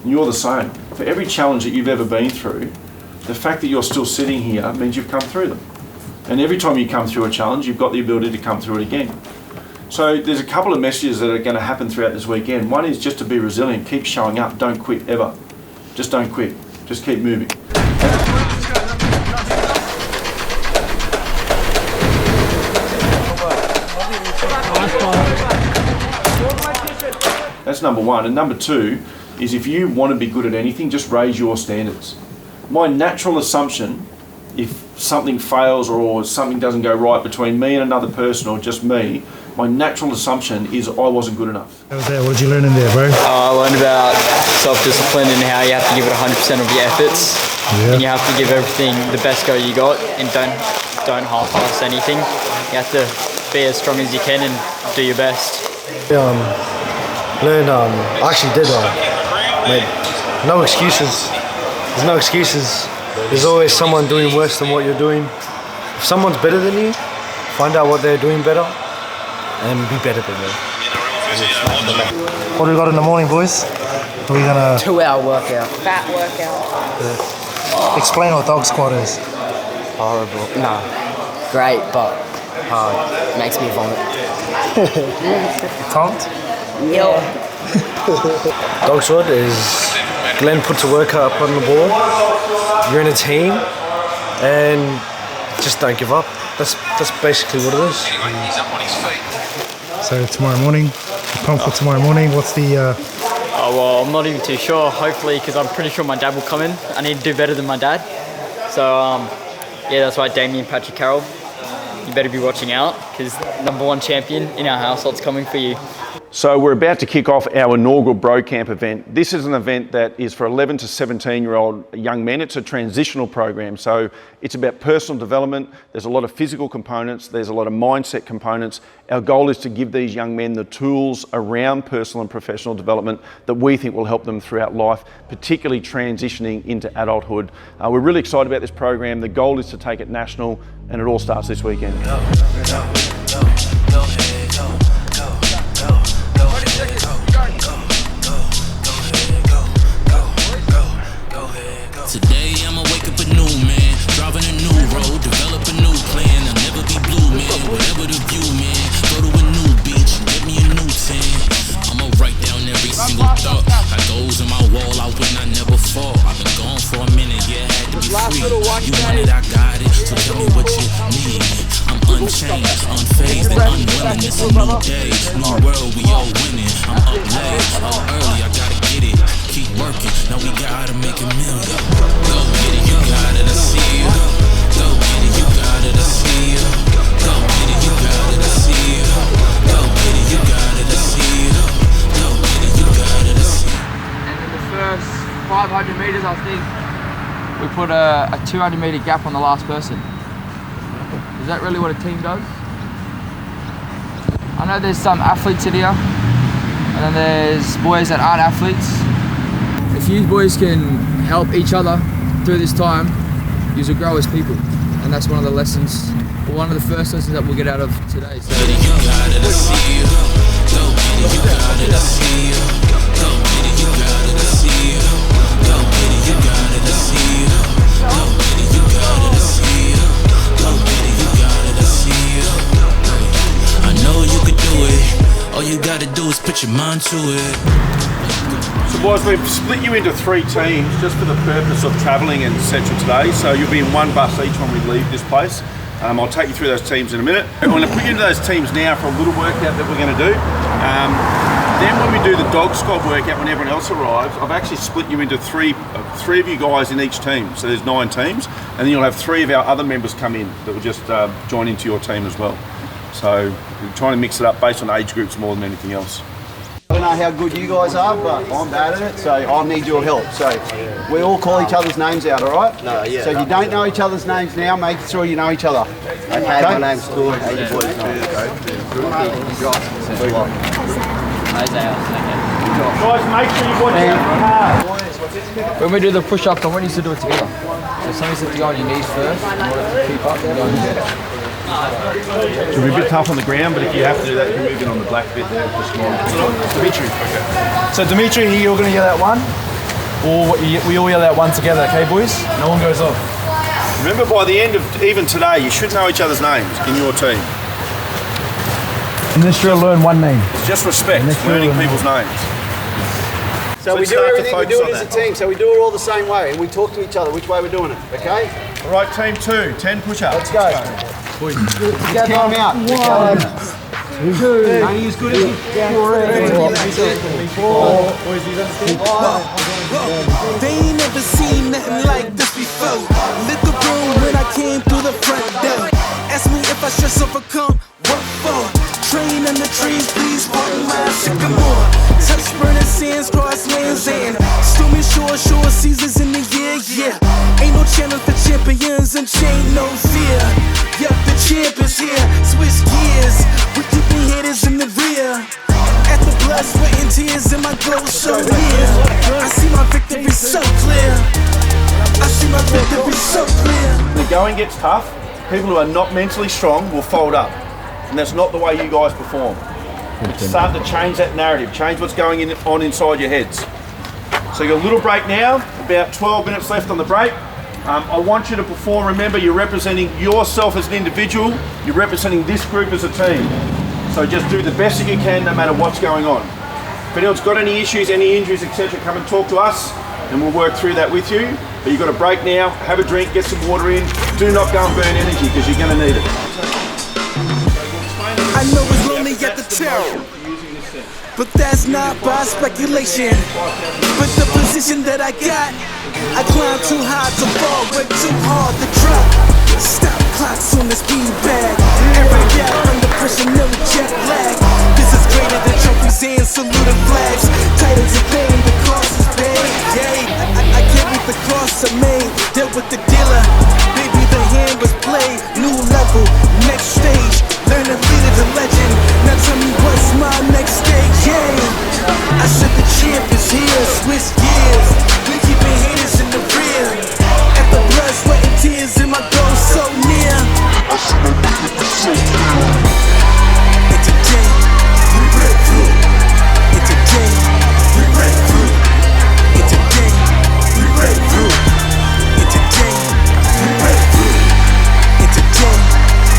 And you're the same. For every challenge that you've ever been through, the fact that you're still sitting here means you've come through them. And every time you come through a challenge, you've got the ability to come through it again. So there's a couple of messages that are going to happen throughout this weekend. One is just to be resilient, keep showing up, don't quit ever. Just don't quit, just keep moving. That's number one. And number two is if you want to be good at anything, just raise your standards. My natural assumption, if something fails or something doesn't go right between me and another person or just me, my natural assumption is I wasn't good enough. What did you learn in there, bro? I learned about self-discipline and how you have to give it 100% of your efforts. And you have to give everything the best go you got and don't half-ass anything. You have to be as strong as you can and do your best. I actually did mate, no excuses. There's no excuses. There's always someone doing worse than what you're doing. If someone's better than you, find out what they're doing better and be better than them. What do we got in the morning, boys? Are we gonna 2-hour workout. Fat workout. explain what dog squat is? Horrible. No. Great, but hard. Makes me vomit. Can't? Yo. Dog squat is Glenn puts a workout up on the board. You're in a team and just don't give up. That's basically what it is. So tomorrow morning, pumped for tomorrow morning. What's the... Oh, well, I'm not even too sure, hopefully, because I'm pretty sure my dad will come in. I need to do better than my dad. So, yeah, that's why Damien Patrick Carroll, you better be watching out, because #1 champion in our household's coming for you. So we're about to kick off our inaugural Bro Camp event. This is an event that is for 11 to 17-year-old young men. It's a transitional program, so it's about personal development. There's a lot of physical components. There's a lot of mindset components. Our goal is to give these young men the tools around personal and professional development that we think will help them throughout life, particularly transitioning into adulthood. We're really excited about this program. The goal is to take it national, and it all starts this weekend. Today I'ma wake up a new man, driving a new road, develop a new plan. I'll never be blue, man, whatever the view, man. Go to a new beach, get me a new tan. I'ma write down every single thought. I goes in my wall, I win, I never fall. I've been gone for a minute, yeah, had to be free. You want it, I got it, so tell me what you need. I'm unchanged, unfazed, and unwilling. It's a new day, new world, we all winning. I'm up late, up early, I gotta get it. Keep working, now we gotta make a million. Go get it, you got it, I see you. Go get it, you got it, I see you. Go get it, you got it, I see you. Go get it, you got it, I see you. Go get it, you got it, I see you. And in the first 500 metres, I think, we put a 200 metre gap on the last person. Is that really what a team does? I know there's some athletes in here, and then there's boys that aren't athletes. If you boys can help each other through this time, you will grow as people. And that's one of the lessons, or one of the first lessons that we'll get out of today. So. I know you could do it. All you gotta do is put your mind to it. So boys, we've split you into 3 teams just for the purpose of travelling and etc. today. So you'll be in one bus each when we leave this place. I'll take you through those teams in a minute. I'm going to put you into those teams now for a little workout that we're going to do. Then when we do the dog squad workout when everyone else arrives, I've actually split you into three of you guys in each team. So there's 9 teams, and then you'll have 3 of our other members come in that will just join into your team as well. So we're trying to mix it up based on age groups more than anything else. I don't know how good you guys are, but I'm bad at it, so I need your help. So we all call each other's names out, all right? No, yeah. So if you don't know each other's names now, make sure you know each other. Okay, my name's Tor. How you boys know? Guys, make sure you watch out. When we do the push-up, I want you to do it together. So somebody's have to go on your knees first in order to keep up and go on your It'll be a bit tough on the ground, but if you have to do that, you can move in on the black bit there. Just more. Dimitri. Okay. So Dimitri, you're going to get that one. we all yell out one together, okay, boys? No one goes off. Remember, by the end of even today, you should know each other's names in your team. Unless you learn one name. It's just respect, learning people's names. So we let's do start to everything, we focus do on it as a that. team, so we do it all the same way, and we talk to each other which way we're doing it, okay? All right, team 2, 10 push-ups. Let's go. Count out. 1, 2, ain't as good as you. 4. They ain't never seen nothing like this before. Lit the room when I came through the front door. Ask me if I stress overcome, what for? Train in the trees, please pardon my sycamore. Touch burning sands, cross lands and stormy shore seasons in the year, yeah. Ain't no channel for champions and chain no fear. Yup, the champ is here, switch gears. We keeping haters in the rear. At the blood, sweat and tears and my goal so near. I see my victory so clear. I see my victory so clear. When the going gets tough, people who are not mentally strong will fold up. And that's not the way you guys perform. It's starting to change that narrative, change what's going on inside your heads. So you got a little break now, about 12 minutes left on the break. I want you to perform. Remember, you're representing yourself as an individual, you're representing this group as a team. So just do the best that you can no matter what's going on. If anyone's got any issues, any injuries, etc., come and talk to us and we'll work through that with you. But you've got a break now, have a drink, get some water in. Do not go and burn energy because you're going to need it. I know it's lonely at the top, but that's not by speculation. But the position that I got, I climb too high to fall, but too hard to drop. Stop clocks on the speed bag. Every gap under pressure, no jet lag. This is greater than trophies and saluting flags. Titles of fame, the cost is paid. Yay, I carried the cross I made. Dealt with the dealer, baby the hand was played. New level, next stage. Learn to lead as a legend. Now tell me what's my next stage. Yeah, I said the champ is here. Switch gears. We keeping haters in the rear. At the blood, sweat and tears in my goal so near. I see my victory so clear. And today we break through. And today we break through. And today we break through. And today we break through. And today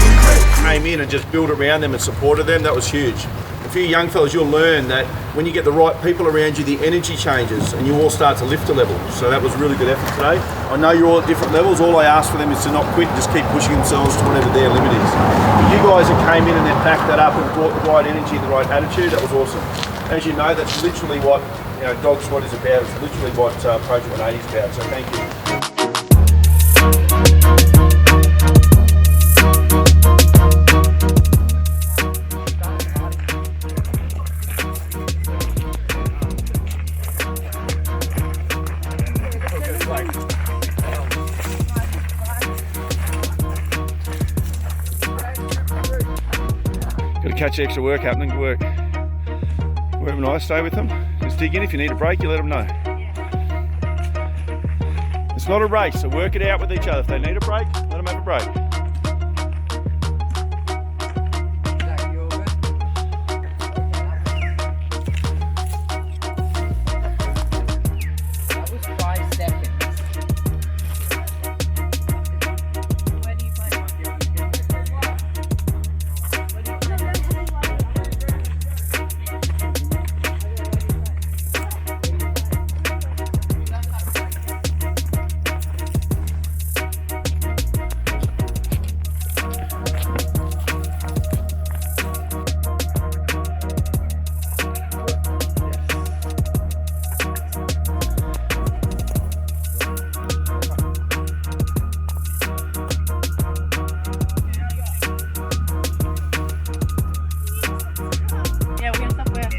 we break through. Came in and just built around them and supported them, that was huge. And for you young fellas, you'll learn that when you get the right people around you, the energy changes and you all start to lift a level. So that was a really good effort today. I know you're all at different levels. All I ask for them is to not quit, just keep pushing themselves to whatever their limit is. But you guys that came in and then backed that up and brought the right energy, the right attitude, that was awesome. As you know, that's literally what Dog Squad is about. It's literally what Project 180 is about. So thank you. Got to catch the extra work happening to work. Wherever nice, stay with them. Just dig in. If you need a break, you let them know. It's not a race, so work it out with each other. If they need a break, let them have a break. That was 5 seconds. Where do you play? Yeah, we're gonna stop where?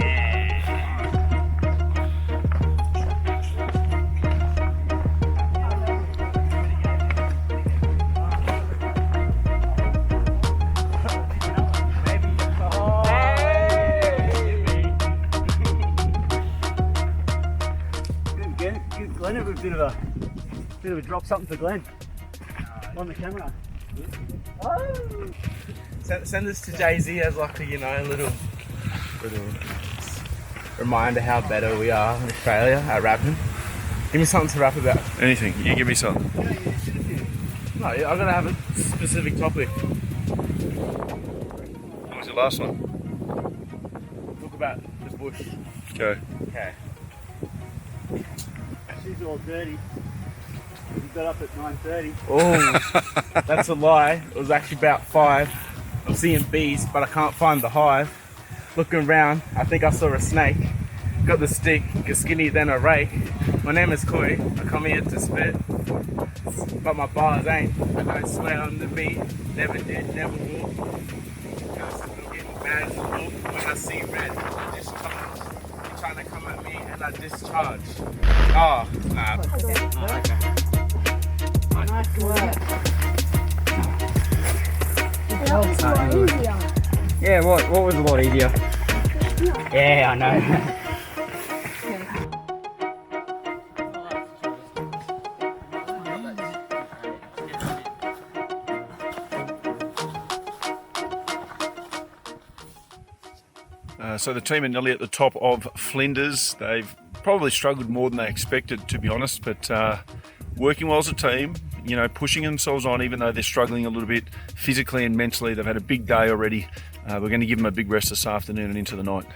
Glenn, have a bit of a drop something for Glenn on the camera. Send this to Jay-Z as like a, a little reminder how better we are in Australia at rapping. Give me something to rap about. Anything. You give me something. No, I gotta have a specific topic. What was your last one? Talk about this bush. Go. Okay. She's all dirty. We got up at 9:30. Oh, that's a lie. It was actually about 5. I'm seeing bees, but I can't find the hive. Looking around, I think I saw a snake. Got the stick, get skinny then a rake. My name is Koi, I come here to spit. But my bars ain't. I don't swear on the beat. Never did, never will. I'm getting mad as a wolf. When I see red, I discharge. You're trying to come at me and I discharge. Oh, nah. Yeah, what was a lot easier? Yeah, I know. So the team are nearly at the top of Flinders. They've probably struggled more than they expected, to be honest, but working well as a team, you know, pushing themselves on even though they're struggling a little bit physically and mentally. They've had a big day already. We're going to give them a big rest this afternoon and into the night.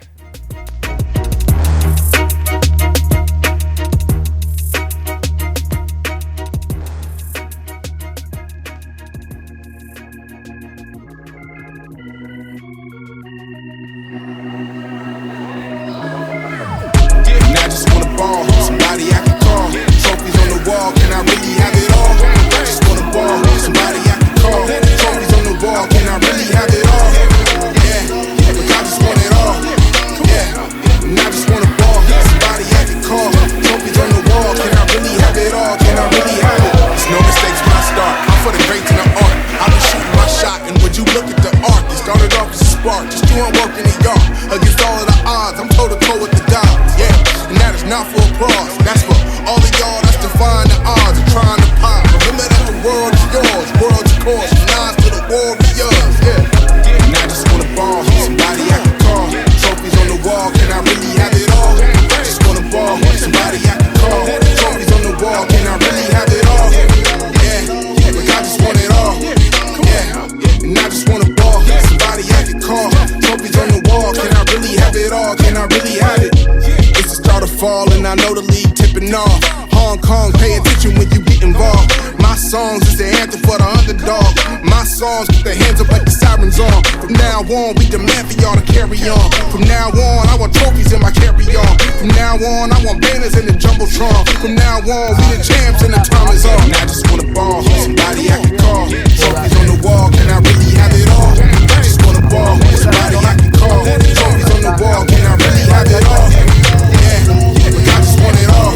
From now on, we the champs and the time is up. And I just wanna ball, somebody I can call. Trophies on the wall, can I really have it all? I just wanna ball, somebody I can call. Trophies on the wall, can I really have it all? Yeah, look, I just want it all.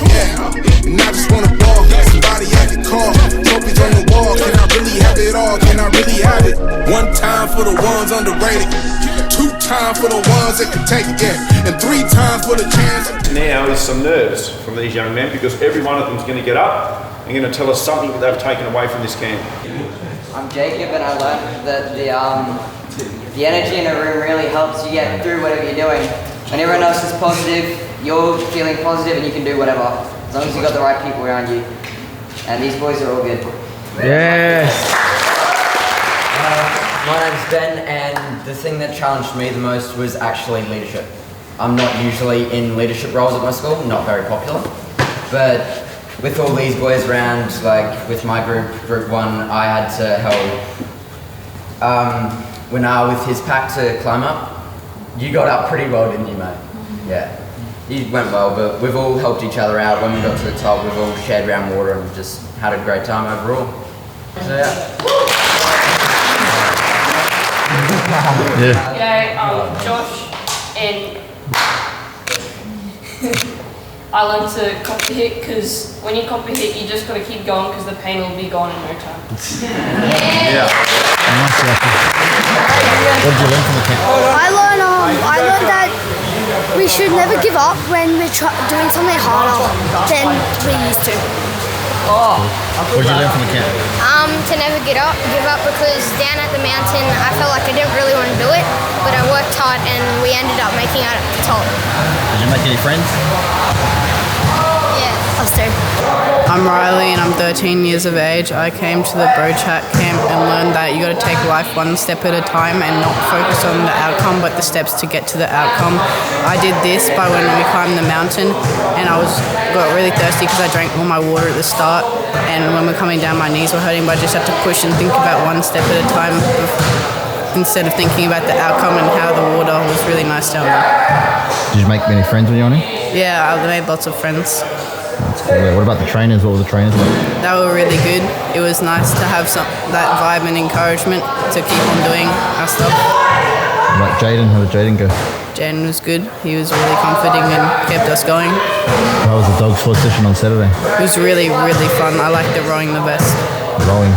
Yeah, and I just wanna ball, somebody I can call. Trophies on the wall, can I really have it all? Can I really have it? One time for the ones underrated. 2 times for the ones that can take it, yeah. And 3 times for the chance. Now is some nerves from these young men because every one of them is going to get up and going to tell us something that they've taken away from this camp. I'm Jacob and I learned that the energy in a room really helps you get through whatever you're doing. When everyone else is positive, you're feeling positive and you can do whatever, as long as you've got the right people around you. And these boys are all good. Yes! My name's Ben, and the thing that challenged me the most was actually leadership. I'm not usually in leadership roles at my school, not very popular, but with all these boys around, like with my group 1, I had to help Winar with his pack to climb up. You got up pretty well, didn't you, mate? Yeah, you went well, but we've all helped each other out. When we got to the top, we've all shared around water and just had a great time overall. So yeah. Yeah, Josh, and I learned to copy the hit because when you copy a hit, you just got to keep going because the pain will be gone in no time. Yeah. What did you learn from the camp? I learned that we should never give up when we're doing something harder than we used to. What did you learn from the camp? To never give up because down at the mountain I felt like I didn't really want to do it, but I worked hard and we ended up making it at the top. Did you make any friends? Yeah. I I'm Riley and I'm 13 years of age. I came to the Bro Chat camp and learned that you got to take life one step at a time and not focus on the outcome but the steps to get to the outcome. I did this by when we climbed the mountain and I got really thirsty because I drank all my water at the start, and when we're coming down my knees were hurting, but I just had to push and think about one step at a time instead of thinking about the outcome and how the water was really nice down there. Did you make many friends when you were on it? Yeah, I made lots of friends. That's cool. Yeah. What about the trainers? What were the trainers like? They were really good. It was nice to have that vibe and encouragement to keep on doing our stuff. What about Jaden? How did Jaden go? Jaden was good. He was really comforting and kept us going. How was the dog sport session on Saturday? It was really, really fun. I liked the rowing the best. Rowing.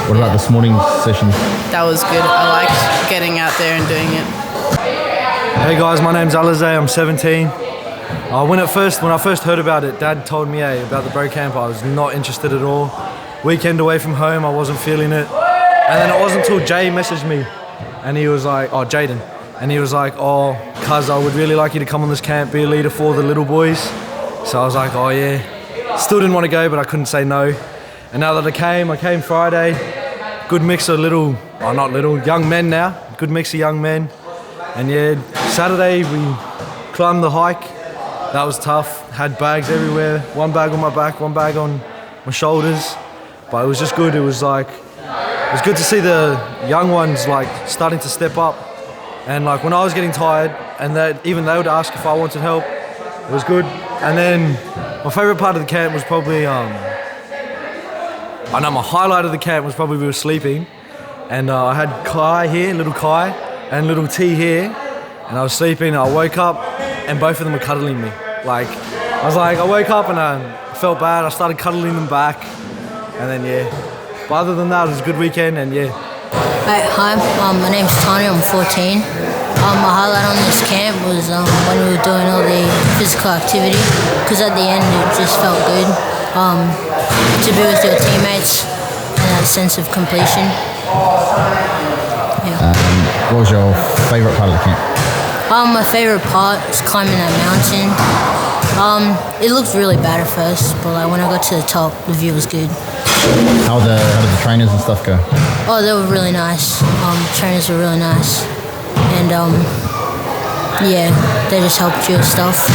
What about this morning's session? That was good. I liked getting out there and doing it. Hey guys, my name's Alize. I'm 17. When I first heard about it, Dad told me about the Bro Camp. I was not interested at all. Weekend away from home, I wasn't feeling it. And then it wasn't until Jay messaged me, and he was like, Jaden, and he was like, cuz I would really like you to come on this camp, be a leader for the little boys. So I was like, oh yeah. Still didn't want to go, but I couldn't say no. And now that I came Friday. Good mix of young men now. Good mix of young men. And yeah, Saturday we climbed the hike. That was tough. Had bags everywhere. One bag on my back, one bag on my shoulders. But it was just good. It was good to see the young ones like starting to step up. And like when I was getting tired, and even they would ask if I wanted help. It was good. And then my favourite part of the camp was probably my highlight of the camp was probably we were sleeping, and I had Kai here, little Kai, and little T here, and I was sleeping. And I woke up, and both of them were cuddling me. I woke up and I felt bad. I started cuddling them back, and then yeah. But other than that, it was a good weekend, and yeah. Hi, my name's Tony. I'm 14. My highlight on this camp was when we were doing all the physical activity, because at the end it just felt good to be with your teammates and that sense of completion. Yeah. What was your favourite part of the camp? My favourite part was climbing that mountain. It looked really bad at first, but when I got to the top, the view was good. How did the trainers and stuff go? Oh, they were really nice. Trainers were really nice. And yeah, they just helped you with stuff.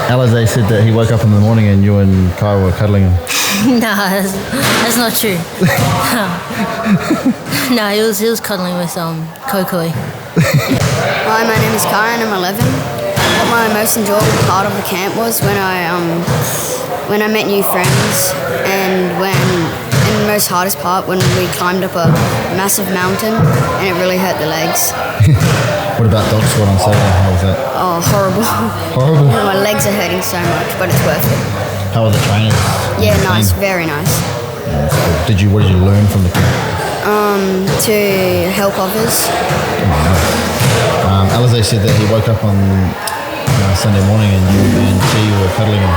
Alize said that he woke up in the morning and you and Kai were cuddling him. Nah, that's not true. No, he was cuddling with Kokoi. Hi, my name is Kai and I'm 11. What my most enjoyable part of the camp was when I met new friends, and the most hardest part when we climbed up a massive mountain and it really hurt the legs. What about dog sport on Saturday? How was that? Oh, horrible. Horrible? My legs are hurting so much, but it's worth it. How were the trainers? Yeah, nice, very nice. What did you learn from the camp? To help others. Alize said that he woke up on Sunday morning and you and T were cuddling him.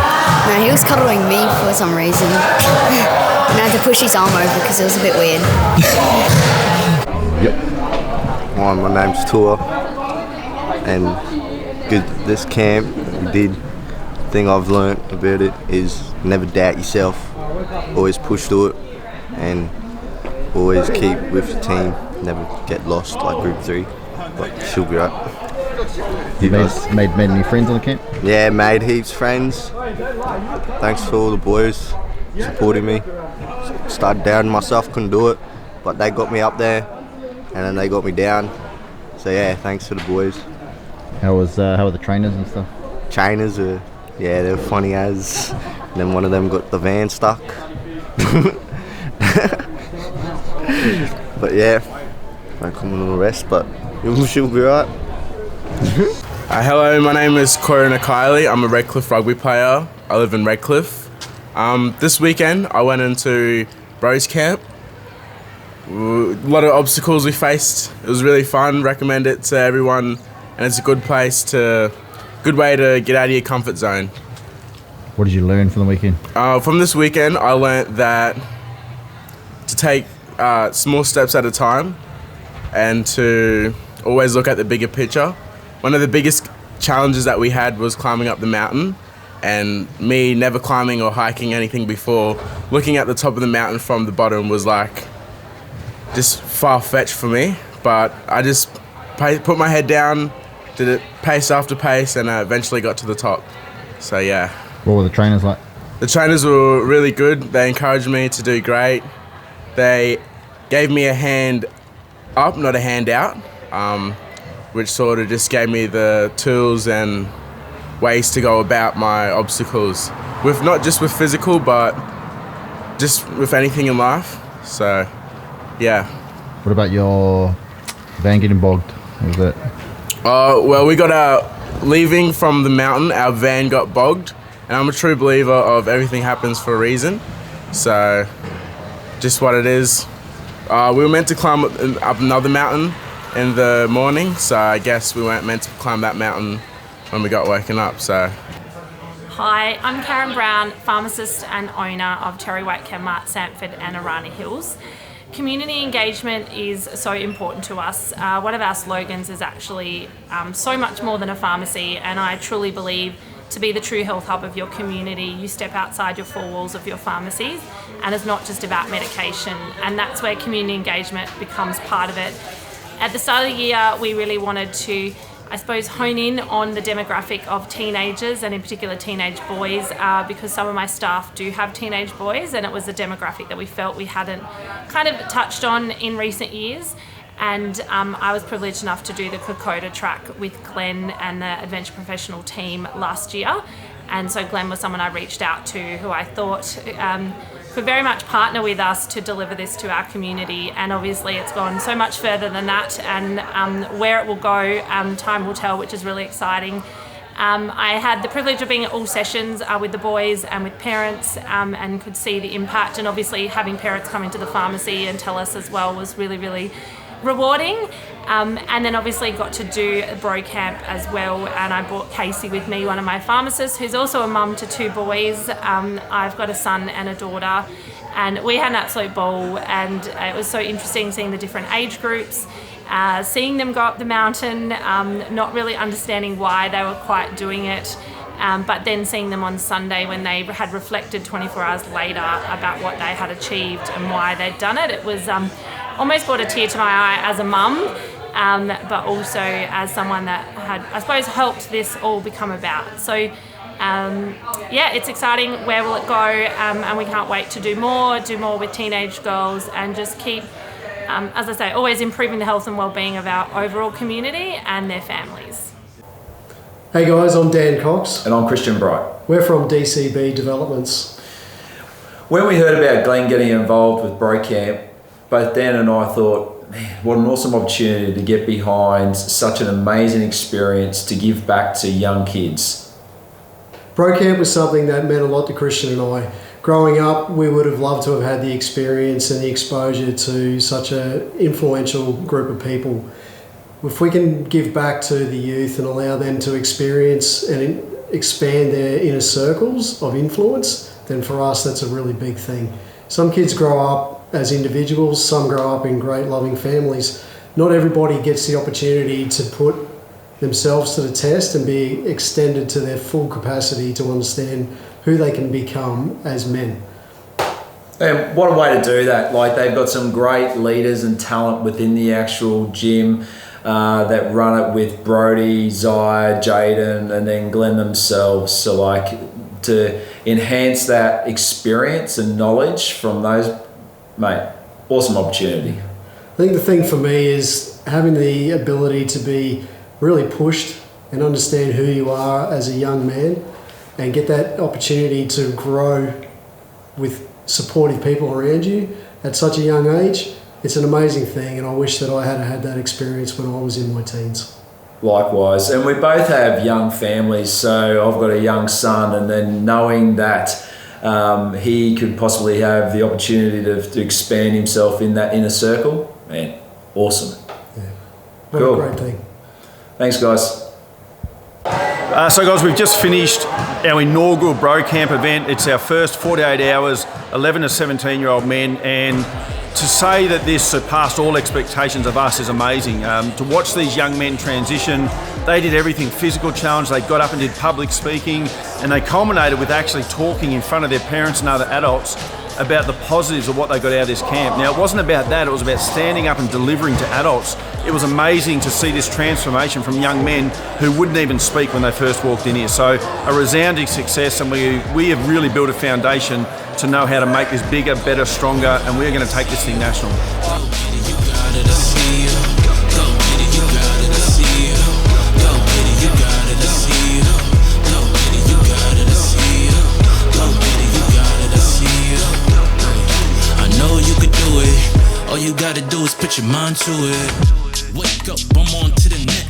No, he was cuddling me for some reason. And I had to push his arm over because it was a bit weird. Yep. Hi, my name's Tua, and this camp, the thing I've learnt about it is never doubt yourself, always push through it, and always keep with your team, never get lost like group 3, but she'll be right. You made any friends on the camp? Yeah, made heaps friends. Thanks for all the boys supporting me. Started doubting myself, couldn't do it, but they got me up there, and then they got me down. So yeah, thanks to the boys. How were the trainers and stuff? Trainers they were funny as. And then one of them got the van stuck. But yeah, don't comment on the rest, but she'll be right. Hello, my name is Corina Kylie. I'm a Redcliffe rugby player. I live in Redcliffe. This weekend I went into Bros Camp. A lot of obstacles we faced. It was really fun. Recommend it to everyone, and it's a good way to get out of your comfort zone. What did you learn from the weekend? From this weekend, I learnt that to take small steps at a time and to always look at the bigger picture. One of the biggest challenges that we had was climbing up the mountain, and me never climbing or hiking anything before, looking at the top of the mountain from the bottom was like just far-fetched for me. But I just put my head down, did it pace after pace, and I eventually got to the top. So yeah. What were the trainers like? The trainers were really good. They encouraged me to do great. They gave me a hand up, not a hand out, which sort of just gave me the tools and ways to go about my obstacles, with not just with physical, but just with anything in life. So, yeah. What about your van getting bogged? What was it? Well, we got leaving from the mountain, our van got bogged, and I'm a true believer of everything happens for a reason. So, just what it is. We were meant to climb up another mountain in the morning, so I guess we weren't meant to climb that mountain when we got woken up. So. Hi, I'm Karen Brown, pharmacist and owner of Cherry White Chemmart, Sanford and Arana Hills. Community engagement is so important to us. One of our slogans is actually so much more than a pharmacy, and I truly believe to be the true health hub of your community, you step outside your four walls of your pharmacies, and it's not just about medication, and that's where community engagement becomes part of it. At the start of the year, we really wanted to, I suppose, hone in on the demographic of teenagers, and in particular teenage boys, because some of my staff do have teenage boys, and it was a demographic that we felt we hadn't kind of touched on in recent years. And I was privileged enough to do the Kokoda track with Glenn and the Adventure Professional team last year. And so Glenn was someone I reached out to who I thought could very much partner with us to deliver this to our community. And obviously it's gone so much further than that, and where it will go, time will tell, which is really exciting. I had the privilege of being at all sessions with the boys and with parents, and could see the impact, and obviously having parents come into the pharmacy and tell us as well was really, really rewarding. And then obviously got to do a bro camp as well, and I brought Casey with me, one of my pharmacists, who's also a mum to two boys. I've got a son and a daughter, and we had an absolute ball, and it was so interesting seeing the different age groups, seeing them go up the mountain, not really understanding why they were quite doing it, but then seeing them on Sunday when they had reflected 24 hours later about what they had achieved and why they'd done it. It was almost brought a tear to my eye as a mum, but also as someone that had, I suppose, helped this all become about. So yeah, it's exciting. Where will it go? And we can't wait to do more with teenage girls, and just keep, as I say, always improving the health and well-being of our overall community and their families. Hey guys, I'm Dan Cox. And I'm Christian Bright. We're from DCB Developments. When we heard about Glenn getting involved with Bro Camp, both Dan and I thought, man, what an awesome opportunity to get behind such an amazing experience to give back to young kids. Bro Camp was something that meant a lot to Christian and I. Growing up, we would have loved to have had the experience and the exposure to such an influential group of people. If we can give back to the youth and allow them to experience and expand their inner circles of influence, then for us that's a really big thing. Some kids grow up as individuals, some grow up in great loving families. Not everybody gets the opportunity to put themselves to the test and be extended to their full capacity to understand who they can become as men. And what a way to do that. Like, they've got some great leaders and talent within the actual gym that run it with Brody, Zai, Jaden, and then Glenn themselves. So like, to enhance that experience and knowledge from those, mate, awesome opportunity. I think the thing for me is having the ability to be really pushed and understand who you are as a young man, and get that opportunity to grow with supportive people around you at such a young age. It's an amazing thing, and I wish that I had had that experience when I was in my teens. Likewise, and we both have young families, so I've got a young son, and then knowing that he could possibly have the opportunity to expand himself in that inner circle, man, awesome. Yeah. What cool. a great thing. Thanks, guys. So guys, we've just finished our inaugural Bro Camp event. It's our first 48 hours, 11 to 17-year-old men, and to say that this surpassed all expectations of us is amazing. To watch these young men transition, they did everything, physical challenge, they got up and did public speaking, and they culminated with actually talking in front of their parents and other adults about the positives of what they got out of this camp. Now, it wasn't about that, it was about standing up and delivering to adults. It was amazing to see this transformation from young men who wouldn't even speak when they first walked in here. So a resounding success, and we have really built a foundation to know how to make this bigger, better, stronger, and we're going to take this thing national. All you gotta do is put your mind to it. Wake up, I'm on to the next.